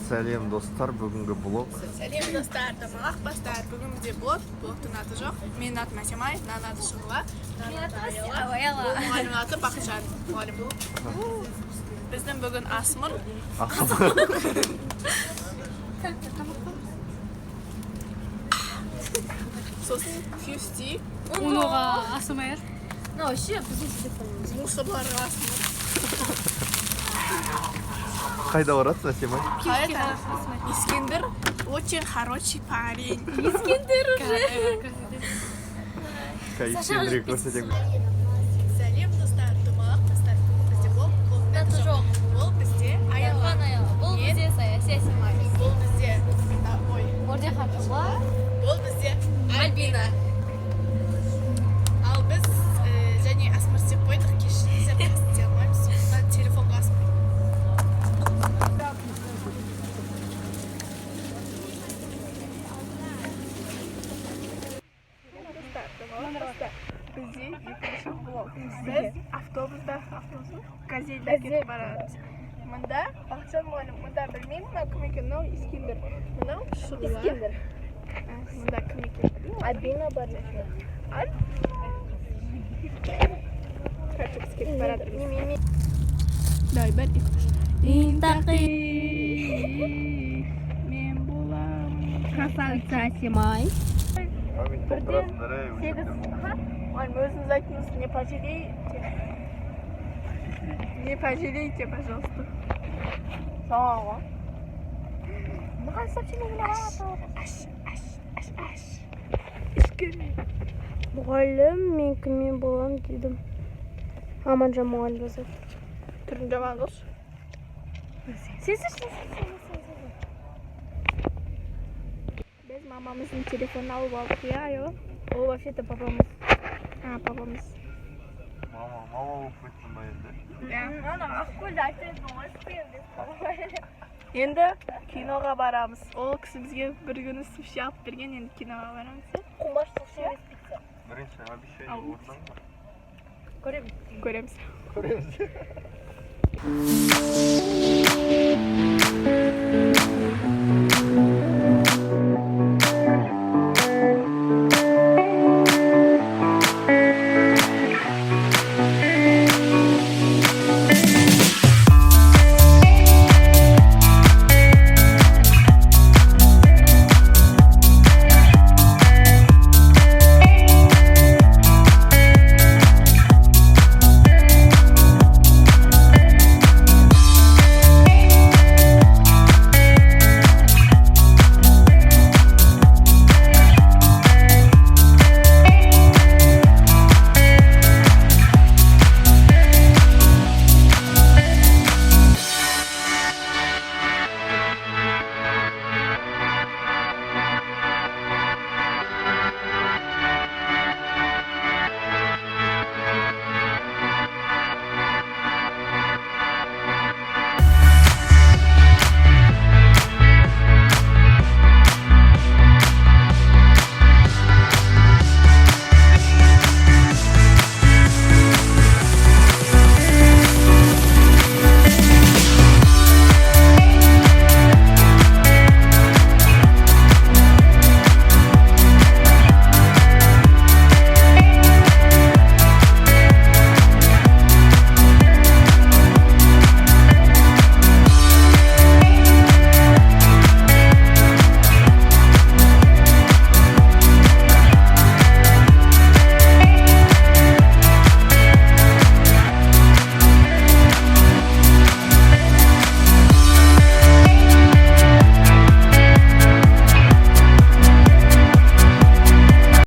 Сәлем достар, бүгінгі блог. Сәлем достар, тамақ бастар. Бүгін бізде блогтың аты жоқ. Менің атым Әсемай, Наның аты Шұғыла. Менің аты Аяла. Бұл мұғалімнің аты Бақытжан. Мұғалім. Біздің бүгін асмыр. Сосын фюсти. Онуға асмыр. Вообще, біздің мұсыбларға асмыр. Қайда барасың, Әсемай? Искендер очень хороший парень. Искендер уже. Искендерге көрсетемін. Сәлем достар, тамақ бастар. Бізде блогтың аты жоқ. Бұл бізде Аяла. Бұл бізде Әсемай. Бұл бізде Ордехатова. Бұл бізде Альбина. Ал біз және асмыр істеп қойдық, кешіріңіздер, қас істей алмаймыз. Сондықтан телефонға асмыр. Бізде екінші блог. Біз автобуста, газельда кетіп барамыз. Мұнда Бақытжан мұғалім, мұнда білмеймін, мынау кім екен, мынау Искендер. Мынау Шұғыла. Искендер. Мұнда кім екен? Альбина бар. Картопс кетіп баратырмыз. Давай, бір, екі, үш. Интақи. Мен боламын. Красавица Әсемай. Бірден 8. Өзіңіз айтыңыз, не пожалейте. Не пожалейте, пожалуйста. Сауға. Маған сообщение келіп. Аш. Ішкірі. Мұғалім, мен кіммен болам дедім. Аманжан мұғалім жазады. Түрін жаман қылшы. Сен. Біз мамамыздың телефонын алып алдық, я. Ол вообще-то папамыз. Папамыз. Мама болып өттім ба енді? Енді киноға барамыз. Ол кісі бізге бір күні суши алып берген, енді киноға барамыз. Құмаш суши пицца. Бірінші обещание ордан ба? Көреміз. Көреміз.